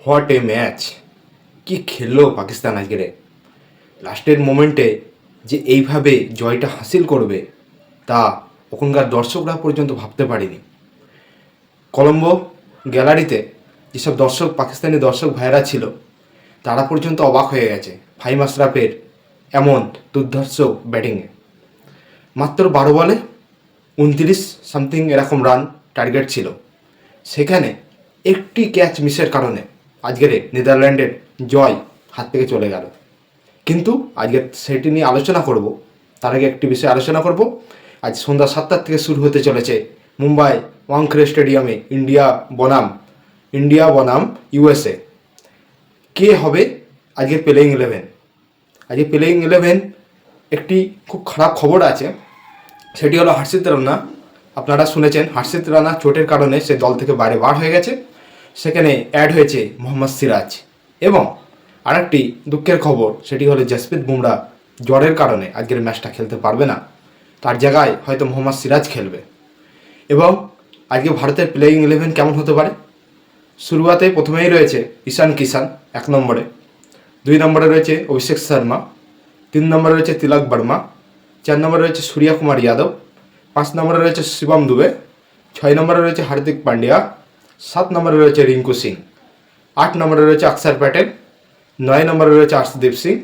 What a match! কি খেললো পাকিস্তান আজকের লাস্টের মোমেন্টে, যে এইভাবে জয়টা হাসিল করবে তা ওখানকার দর্শকরা পর্যন্ত ভাবতে পারেনি। কলম্বো গ্যালারিতে যেসব দর্শক, পাকিস্তানি দর্শক ভাইয়েরা ছিল, তারা পর্যন্ত অবাক হয়ে গেছে ফাহিম আশরাফের এমন দুর্ধর্ষ ব্যাটিংয়ে। মাত্র 12 বলে 29 সামথিং এরকম রান টার্গেট ছিল। সেখানে একটি ক্যাচ মিসের কারণে আজকের নেদারল্যান্ডের জয় হাত থেকে চলে গেল। কিন্তু আজকে সেটি নিয়ে আলোচনা করব। তার আগে একটি বিষয়ে আলোচনা করব। আজ সন্ধ্যা 7টার থেকে শুরু হতে চলেছে মুম্বাই ওয়াংখেড়ে স্টেডিয়ামে ইন্ডিয়া বনাম ইউএসএ। কে হবে আজকের প্লেয়িং 11? আজকে প্লেয়িং 11 একটি খুব খারাপ খবর আছে। সেটি হলো হর্ষিত রানা। আপনারা শুনেছেন হর্ষিত রানা চোটের কারণে সে দল থেকে বার হয়ে গেছে। সেখানে অ্যাড হয়েছে মোহাম্মদ সিরাজ। এবং আরেকটি দুঃখের খবর, সেটি হলো জসপ্রীত বুমরা জ্বরের কারণে আজকের ম্যাচটা খেলতে পারবে না। তার জায়গায় হয়তো মোহাম্মদ সিরাজ খেলবে। এবং আজকে ভারতের প্লেয়িং 11 কেমন হতে পারে? শুরুয়াতে প্রথমেই রয়েছে ঈশান কিষান 1 নম্বরে, 2 নম্বরে রয়েছে অভিষেক শর্মা, 3 নম্বরে রয়েছে তিলক বর্মা, 4 নম্বরে রয়েছে সূর্য কুমার যাদব, 5 নম্বরে রয়েছে শিবম দুবে, 6 নম্বরে রয়েছে হার্দিক পান্ডিয়া, 7 নম্বরে রয়েছে রিঙ্কু সিং, 8 নম্বরে রয়েছে অক্ষর প্যাটেল, 9 নম্বরে রয়েছে আর্শদীপ সিং,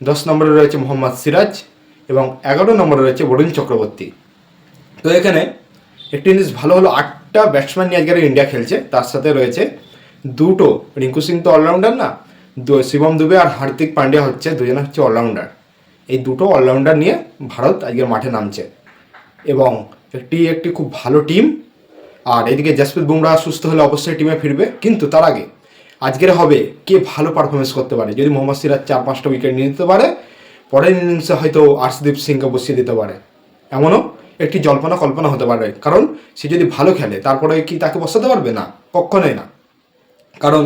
10 নম্বরে রয়েছে মোহাম্মদ সিরাজ এবং 11 নম্বরে রয়েছে বরুণ চক্রবর্তী। তো এখানে একটি জিনিস ভালো হলো, 8টা ব্যাটসম্যান নিয়ে আজকে ইন্ডিয়া খেলছে। তার সাথে রয়েছে দুটো, রিঙ্কু সিং তো অলরাউন্ডার না, শিবম দুবে আর হার্দিক পান্ডিয়া হচ্ছে দুজনে হচ্ছে অলরাউন্ডার। এই দুটো অলরাউন্ডার নিয়ে ভারত আজকের মাঠে নামছে এবং একটি খুব ভালো টিম। আর এদিকে জসপ্রীত বুমরা সুস্থ হলে অবশ্যই টিমে ফিরবে। কিন্তু তার আগে আজকের হবে কে ভালো পারফরমেন্স করতে পারে। যদি মোহাম্মদ সিরাজ 4-5টা উইকেট নিয়ে নিতে পারে, পরের ইনিংসে হয়তো আর্শদীপ সিংকে বসিয়ে দিতে পারে। এমনও একটি কল্পনা হতে পারে। কারণ সে যদি ভালো খেলে তারপরে কি তাকে বসাতে পারবে? না, কখনোই না। কারণ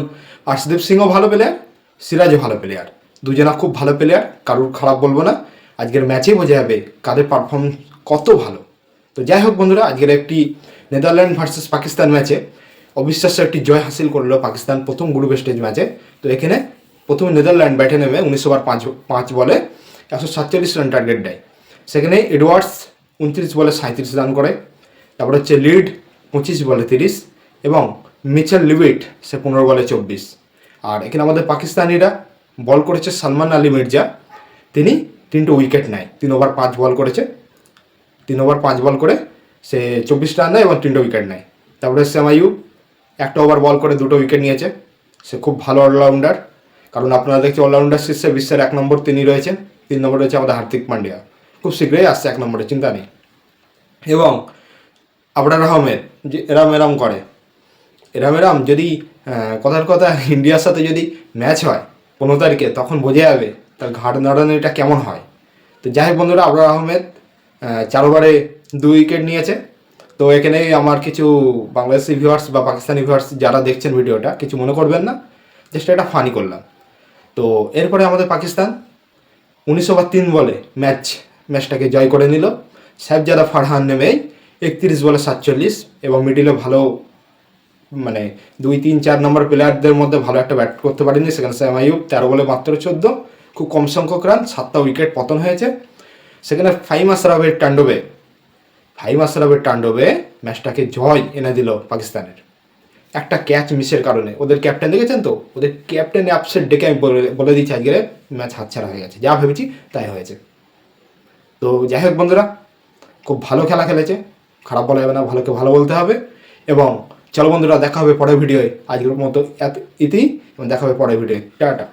আর্শদীপ সিংও ভালো প্লেয়ার, সিরাজও ভালো প্লেয়ার, দুজনা খুব ভালো প্লেয়ার, কারুর খারাপ বলবো না। আজকের ম্যাচেই বোঝা যাবে কাদের পারফরমেন্স কত ভালো। তো যাই হোক বন্ধুরা, আজকের একটি নেদারল্যান্ড ভার্সেস পাকিস্তান ম্যাচে অবিশ্বাস্য একটি জয় হাসিল করলো পাকিস্তান প্রথম গ্রুপ স্টেজ ম্যাচে। তো এখানে প্রথমে নেদারল্যান্ড ব্যাটে নেমে 19 ওভার 5 বলে 147 রান টার্গেট দেয়। সেখানে এডওয়ার্ডস 29 বলে 37 রান করে। তারপর হচ্ছে লিড 25 বলে 30 এবং মিচেল লিভিট সে 15 বলে 24। আর এখানে আমাদের পাকিস্তানিরা বল করেছে সালমান আলী মির্জা, তিনি 3টে উইকেট নেয়। 3 ওভার 5 বল করেছে, 3 ওভার 5 বল করে সে 24 রান নেয় এবং 3টে উইকেট নেয়। তারপরে শ্যাম আইয়ুব 1টা ওভার বল করে 2টো উইকেট নিয়েছে। সে খুব ভালো অলরাউন্ডার। কারণ আপনারা দেখছি অলরাউন্ডার শীর্ষে বিশ্বের 1 নম্বর তিনি রয়েছেন। 3 নম্বরে রয়েছে আমাদের হার্দিক পান্ডিয়া, খুব শীঘ্রই আসছে 1 নম্বরে, চিন্তা নেই। এবং আবরার আহমেদ যে এরাম করে, এরাম যদি কথার কথা ইন্ডিয়ার সাথে যদি ম্যাচ হয় 15 তারিখে, তখন বোঝা যাবে তার ঘাড় নাড়ানোটা কেমন হয়। তো যাই হোক বন্ধুরা, আবরার আহমেদ 4 ওভারে 2 উইকেট নিয়েছে। তো এখানে আমার কিছু বাংলাদেশি ভিউয়ার্স বা পাকিস্তানি ভিউয়ার্স যারা দেখছেন ভিডিওটা, কিছু মনে করবেন না, জাস্ট এটা ফানি করলাম। তো এরপরে আমাদের পাকিস্তান 19 ওভার 3 বলে ম্যাচটাকে জয় করে নিল। সাহেবজাদা ফারহান নেমেই 31 বলে 47 এবং মিডিলে ভালো, মানে 2, 3, 4 নম্বর প্লেয়ারদের মধ্যে ভালো একটা ব্যাট করতে পারেনি। সেখানে শ্যাম আইয়ুব 13 বলে মাত্র 14, খুব কম সংখ্যক রান, 7টা উইকেট পতন হয়েছে। সেখানে ফাহিম আশরাফের তাণ্ডবে ম্যাচটাকে জয় এনে দিল পাকিস্তানের। একটা ক্যাচ মিসের কারণে ওদের ক্যাপ্টেন দেখেছেন তো, ওদের ক্যাপ্টেন আপসেট ডেকে আমি বলে দিচ্ছি আজকে ম্যাচ হাতছাড়া হয়ে গেছে। যা ভেবেছি তাই হয়েছে। তো যাই হোক বন্ধুরা, খুব ভালো খেলা খেলেছে, খারাপ বলা যাবে না, ভালোকে ভালো বলতে হবে। এবং চলো বন্ধুরা, দেখা হবে পরের ভিডিওয়। আজকের মতো ইতি, এবং দেখা হবে পরের ভিডিওয়। টাটা।